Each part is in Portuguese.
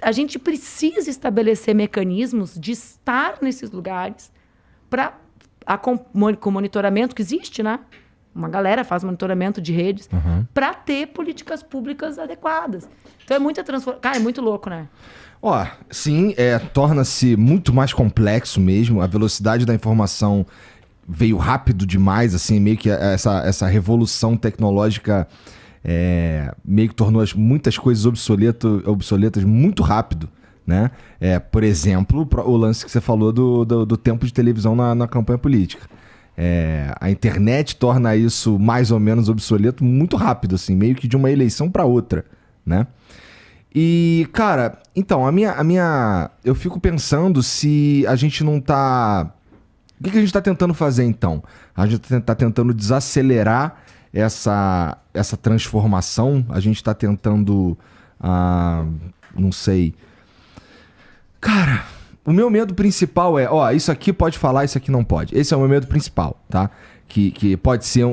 a gente precisa estabelecer mecanismos de estar nesses lugares com monitoramento que existe, né? Uma galera faz monitoramento de redes para ter políticas públicas adequadas. Então é muita transformação. Cara, é muito louco, né? Ó, sim, torna-se muito mais complexo mesmo. A velocidade da informação veio rápido demais, assim, meio que essa revolução tecnológica meio que tornou muitas coisas obsoletas muito rápido, né? Por exemplo, o lance que você falou do tempo de televisão na campanha política. A internet torna isso mais ou menos obsoleto muito rápido, assim, meio que de uma eleição para outra, né? E, cara, então, eu fico pensando se a gente não tá... O que a gente tá tentando fazer, então? A gente tá tentando desacelerar essa transformação, a gente tá tentando... não sei... Cara... O meu medo principal isso aqui pode falar, isso aqui não pode. Esse é o meu medo principal, tá? Que pode ser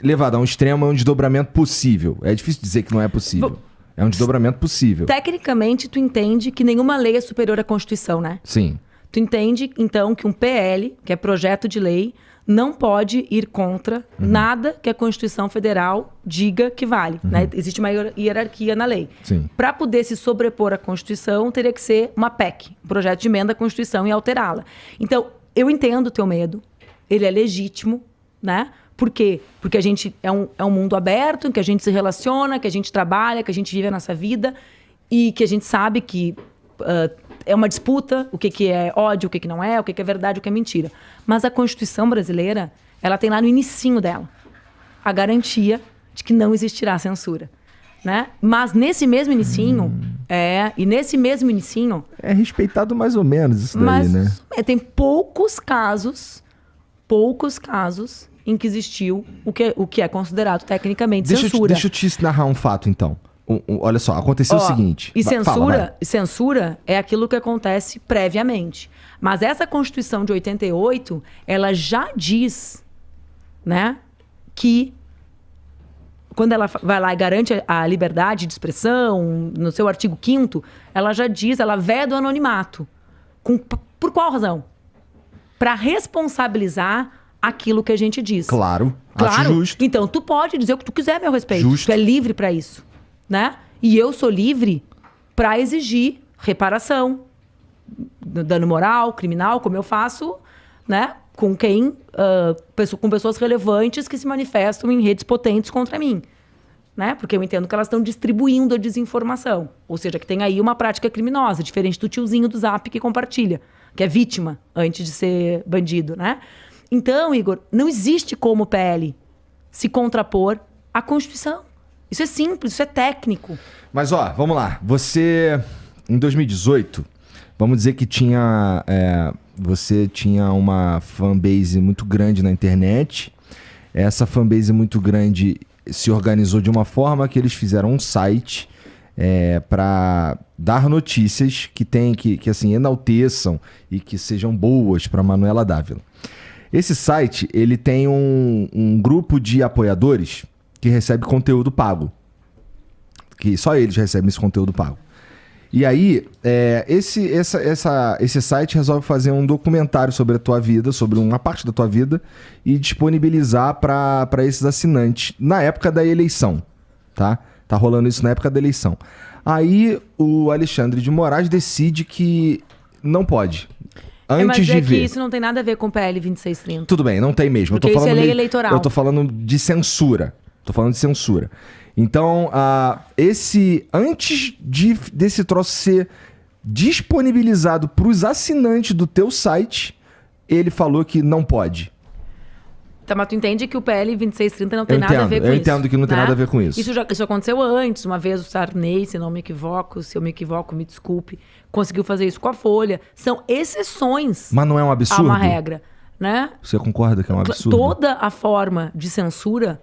levado a um extremo, é um desdobramento possível. É difícil dizer que não é possível. É um desdobramento possível. Tecnicamente, tu entende que nenhuma lei é superior à Constituição, né? Sim. Tu entende, então, que um PL, que é projeto de lei, não pode ir contra nada que a Constituição Federal diga que vale. Né? Existe uma hierarquia na lei. Para poder se sobrepor à Constituição, teria que ser uma PEC, um projeto de emenda à Constituição, e alterá-la. Então, eu entendo o teu medo, ele é legítimo, né? Por quê? Porque a gente é um mundo aberto, em que a gente se relaciona, que a gente trabalha, que a gente vive a nossa vida, e que a gente sabe que... é uma disputa, o que é ódio, o que não é, o que é verdade, o que é mentira. Mas a Constituição brasileira, ela tem lá no inicinho dela a garantia de que não existirá censura, né? Mas nesse mesmo inicinho, e nesse mesmo inicinho... É respeitado mais ou menos isso daí, né? Tem poucos casos em que existiu o que é considerado tecnicamente censura. Deixa eu te narrar um fato, então. Olha só, aconteceu o seguinte... E censura é aquilo que acontece previamente. Mas essa Constituição de 88, ela já diz, né, que quando ela vai lá e garante a liberdade de expressão, no seu artigo 5º, ela já diz, ela veda o anonimato. Por qual razão? Para responsabilizar aquilo que a gente diz. Claro, acho justo. Então, tu pode dizer o que tu quiser a meu respeito. Justo. Tu é livre para isso. Né? E eu sou livre para exigir reparação, dano moral, criminal, como eu faço, né? Com pessoas relevantes que se manifestam em redes potentes contra mim, né? Porque eu entendo que elas estão distribuindo a desinformação, ou seja, que tem aí uma prática criminosa, diferente do tiozinho do Zap que compartilha, que é vítima antes de ser bandido, né? Então, Igor, não existe como o PL se contrapor à Constituição. Isso é simples, isso é técnico. Mas, vamos lá. Você, em 2018, vamos dizer que você tinha uma fanbase muito grande na internet. Essa fanbase muito grande se organizou de uma forma que eles fizeram um site para dar notícias que assim, enalteçam e que sejam boas para Manuela Dávila. Esse site, ele tem um grupo de apoiadores que recebe conteúdo pago. Que só eles recebem esse conteúdo pago. E aí, esse site resolve fazer um documentário sobre a tua vida, sobre uma parte da tua vida, e disponibilizar para esses assinantes na época da eleição. Tá rolando isso na época da eleição. Aí, o Alexandre de Moraes decide que não pode. Antes de ver. Que isso não tem nada a ver com o PL 2630. Tudo bem, não tem mesmo. Porque isso é lei eleitoral. Eu tô falando de censura. Então, antes desse troço ser disponibilizado para os assinantes do teu site, ele falou que não pode. Tá, mas tu entende que o PL 2630 não tem nada a ver com isso. Eu entendo que não tem nada a ver com isso. Isso aconteceu antes. Uma vez o Sarney, se eu me equivoco, me desculpe, conseguiu fazer isso com a Folha. São exceções. Mas não é um absurdo? A uma regra, né? Você concorda que é um absurdo? Toda a forma de censura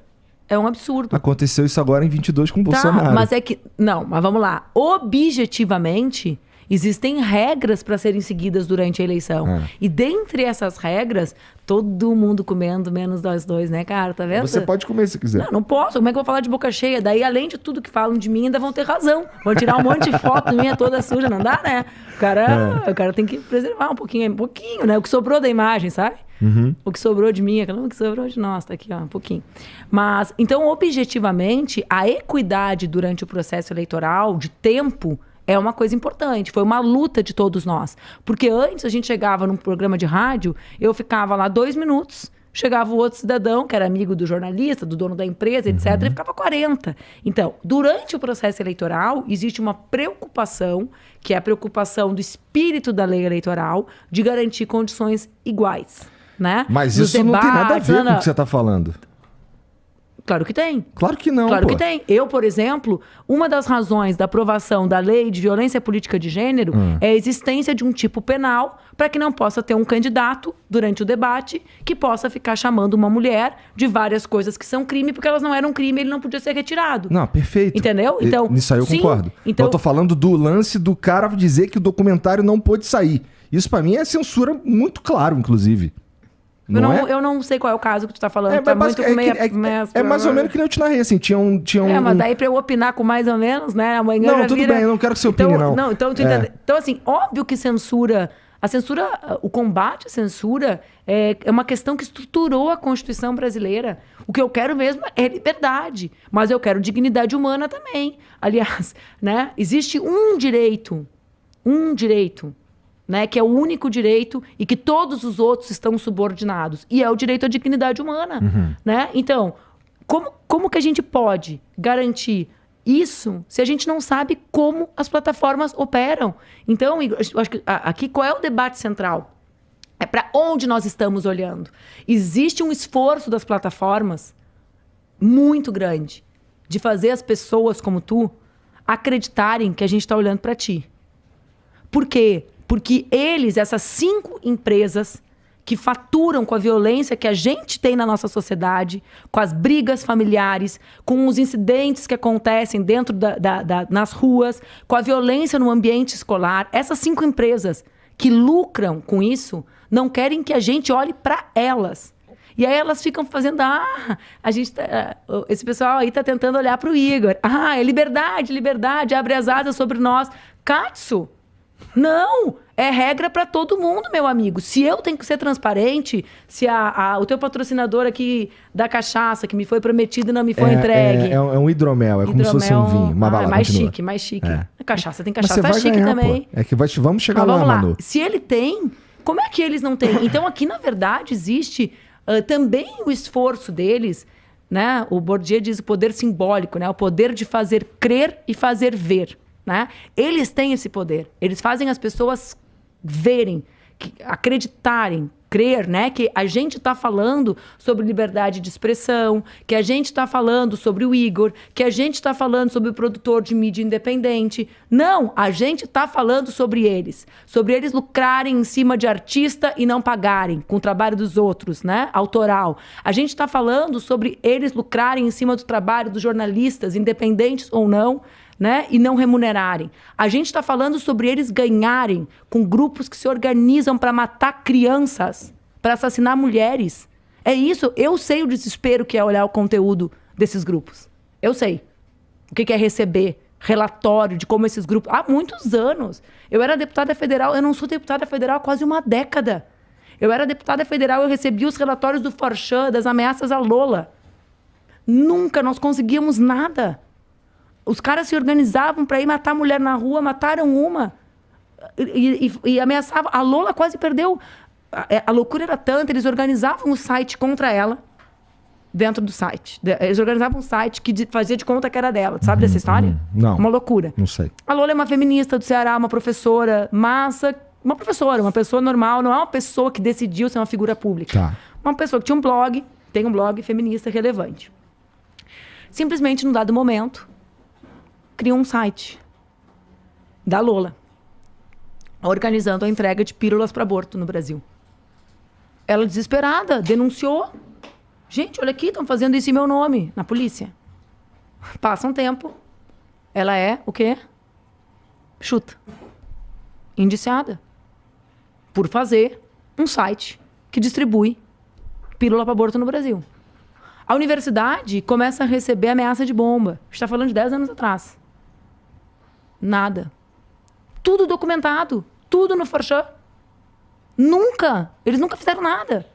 é um absurdo. Aconteceu isso agora em 22 com o Bolsonaro. Mas é que... Não, mas vamos lá. Objetivamente, Existem regras para serem seguidas durante a eleição. E dentre essas regras, todo mundo comendo, menos nós dois, né, cara? Tá vendo? Você pode comer se quiser. Não posso. Como é que eu vou falar de boca cheia? Daí, além de tudo que falam de mim, ainda vão ter razão. Vão tirar um monte de foto minha toda suja. Não dá, né? O cara tem que preservar um pouquinho, né? O que sobrou da imagem, sabe? O que sobrou de mim, o que sobrou de nós, tá aqui, ó, um pouquinho. Mas, então, objetivamente, a equidade durante o processo eleitoral, de tempo, é uma coisa importante. Foi uma luta de todos nós. Porque antes a gente chegava num programa de rádio, eu ficava lá 2 minutos, chegava o outro cidadão, que era amigo do jornalista, do dono da empresa, etc., e ficava 40. Então, durante o processo eleitoral, existe uma preocupação, que é a preocupação do espírito da lei eleitoral, de garantir condições iguais. Né? Mas isso não tem nada a ver com o que você está falando. Claro que tem. Claro que não, Claro que tem. Eu, por exemplo, uma das razões da aprovação da lei de violência política de gênero é a existência de um tipo penal para que não possa ter um candidato, durante o debate, que possa ficar chamando uma mulher de várias coisas que são crime, porque elas não eram crime e ele não podia ser retirado. Não, perfeito. Entendeu? Então, nisso aí eu concordo. Então, eu tô falando do lance do cara dizer que o documentário não pôde sair. Isso para mim é censura muito claro, inclusive. Eu não sei qual é o caso que tu tá falando. Tá muito é mais ou menos que nem eu te narrei, assim, tinha um... mas daí pra eu opinar com mais ou menos, né? Amanhã não, tudo bem, eu não quero que você opine, não. Então, tu entende? Então, assim, óbvio que o combate à censura é uma questão que estruturou a Constituição brasileira. O que eu quero mesmo é liberdade, mas eu quero dignidade humana também. Aliás, né? Existe um direito, né, que é o único direito e que todos os outros estão subordinados. E é o direito à dignidade humana. Né? Então, como que a gente pode garantir isso se a gente não sabe como as plataformas operam? Então, eu acho que aqui qual é o debate central? É para onde nós estamos olhando. Existe um esforço das plataformas muito grande de fazer as pessoas como tu acreditarem que a gente está olhando para ti. Por quê? Porque essas 5 empresas que faturam com a violência que a gente tem na nossa sociedade, com as brigas familiares, com os incidentes que acontecem dentro nas ruas, com a violência no ambiente escolar, essas 5 empresas que lucram com isso, não querem que a gente olhe para elas. E aí elas ficam fazendo, esse pessoal aí tá tentando olhar para o Igor. É liberdade, abre as asas sobre nós. Katsu! Não! É regra para todo mundo, meu amigo. Se eu tenho que ser transparente, se o teu patrocinador aqui da cachaça, que me foi prometido e não me foi entregue... É um hidromel, como se fosse um vinho. Mais chique. A cachaça tem cachaça chique ganhar, também. Pô. É que vamos chegar lá, Manu. Se ele tem, como é que eles não têm? Então aqui, na verdade, existe também o esforço deles, né? O Bourdieu diz o poder simbólico, né? O poder de fazer crer e fazer ver. Né? Eles têm esse poder. Eles fazem as pessoas verem, acreditarem, crer, né? Que a gente está falando sobre liberdade de expressão, que a gente está falando sobre o Igor, que a gente está falando sobre o produtor de mídia independente. Não, a gente está falando sobre eles lucrarem em cima de artista e não pagarem com o trabalho dos outros, né? Autoral. A gente está falando sobre eles lucrarem em cima do trabalho dos jornalistas, independentes ou não, né? E não remunerarem. A gente está falando sobre eles ganharem com grupos que se organizam para matar crianças, para assassinar mulheres. É isso. Eu sei o desespero que é olhar o conteúdo desses grupos. Eu sei. O que é receber relatório de como esses grupos... Há muitos anos. Eu era deputada federal. Eu não sou deputada federal há quase uma década. Eu era deputada federal, eu recebia os relatórios do Forchan, das ameaças à Lola. Nunca nós conseguíamos nada. Os caras se organizavam para ir matar a mulher na rua, mataram uma e ameaçavam. A Lola quase perdeu. A loucura era tanta, eles organizavam o site contra ela, dentro do site. Eles organizavam um site que fazia de conta que era dela. Sabe dessa história? Não. Uma loucura. Não sei. A Lola é uma feminista do Ceará, uma professora massa, uma pessoa normal, não é uma pessoa que decidiu ser uma figura pública. Tá. Uma pessoa que tinha um blog, tem um blog feminista relevante. Simplesmente, num dado momento, criou um site da Lola, organizando a entrega de pílulas para aborto no Brasil. Ela, desesperada, denunciou. Gente, olha aqui, estão fazendo isso em meu nome, na polícia. Passa um tempo, ela é o quê? Chuta. indiciada por fazer um site que distribui pílula para aborto no Brasil. A universidade começa a receber ameaça de bomba. A gente está falando de 10 anos atrás. Nada. Tudo documentado. Tudo no Forchan. Eles nunca fizeram nada.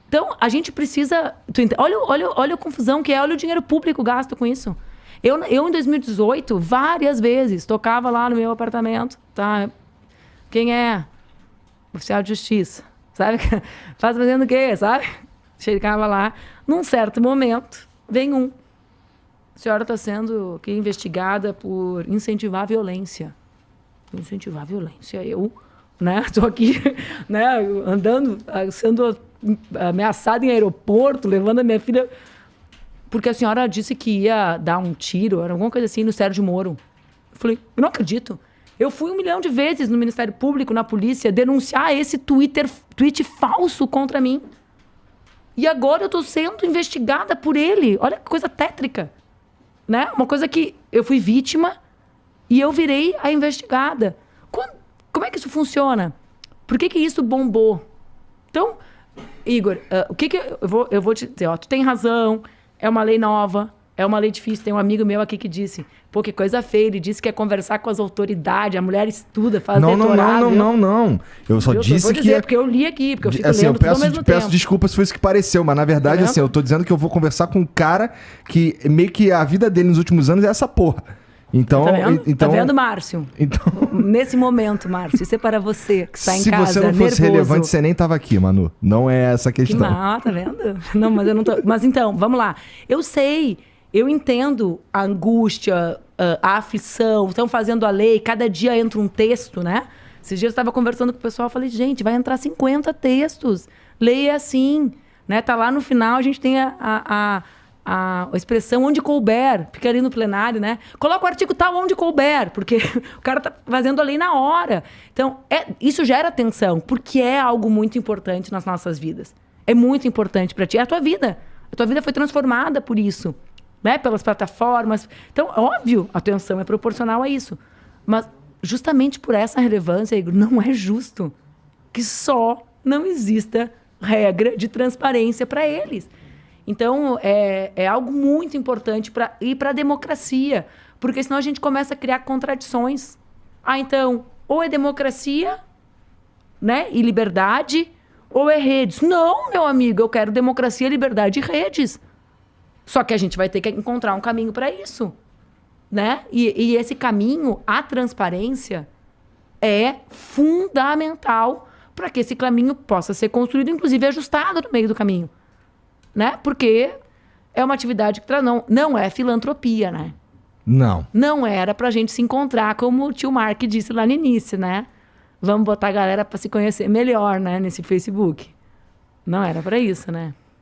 Então, a gente precisa... Olha a confusão que é. Olha o dinheiro público gasto com isso. Eu, em 2018, várias vezes, tocava lá no meu apartamento. Tá? Quem é? Oficial de justiça. Sabe? Fazendo o quê? Sabe? Chegava lá. Num certo momento, vem a senhora está sendo aqui investigada por incentivar a violência. Incentivar a violência. Eu, né? Estou aqui, né? Andando, sendo ameaçada em aeroporto, levando a minha filha... Porque a senhora disse que ia dar um tiro, era alguma coisa assim, no Sérgio Moro. Eu falei, eu não acredito. Eu fui 1 milhão de vezes no Ministério Público, na polícia, denunciar esse tweet falso contra mim. E agora eu estou sendo investigada por ele. Olha que coisa tétrica. Né? Uma coisa que eu fui vítima e eu virei a investigada. Como é que isso funciona? Por que isso bombou? Então, Igor, o que eu vou te dizer? Ó, tu tem razão, é uma lei nova, é uma lei difícil. Tem um amigo meu aqui que disse, pô, que coisa feia. Ele disse que é conversar com as autoridades. A mulher estuda, faz doutorado. Não. Eu só disse que... Porque eu li aqui, porque eu fico assim, lendo tudo ao mesmo tempo. Peço desculpa se foi isso que pareceu, mas na verdade, assim, eu tô dizendo que eu vou conversar com um cara que meio que a vida dele nos últimos anos é essa porra. Então, tá vendo, Márcio? Então... Nesse momento, Márcio, isso é para você que está em casa, Se você não fosse relevante, você nem tava aqui, Manu. Não é essa a questão. Tá vendo? Não, mas eu não tô... Mas então, vamos lá. Eu sei, eu entendo a angústia, a aflição. Estão fazendo a lei, cada dia entra um texto, né? Esses dias eu estava conversando com o pessoal, falei, gente, vai entrar 50 textos. Lei é assim, né? Tá lá no final, a gente tem a expressão onde couber, fica ali no plenário, né? Coloca o artigo tal onde couber, porque o cara tá fazendo a lei na hora. Então, isso gera tensão, porque é algo muito importante nas nossas vidas. É muito importante para ti, é a tua vida. A tua vida foi transformada por isso, né? Pelas plataformas. Então, óbvio, a tensão é proporcional a isso. Mas, justamente por essa relevância, Igor, não é justo que só não exista regra de transparência para eles. Então, é algo muito importante para ir para a democracia, porque senão a gente começa a criar contradições. Então, ou é democracia, né, e liberdade, ou é redes. Não, meu amigo, eu quero democracia, liberdade e redes. Só que a gente vai ter que encontrar um caminho para isso, né? E esse caminho, a transparência, é fundamental para que esse caminho possa ser construído, inclusive ajustado no meio do caminho. Né? Porque é uma atividade que não é filantropia, né? Não. Não era pra gente se encontrar, como o tio Mark disse lá no início, né? Vamos botar a galera pra se conhecer melhor, né? Nesse Facebook. Não era pra isso, né?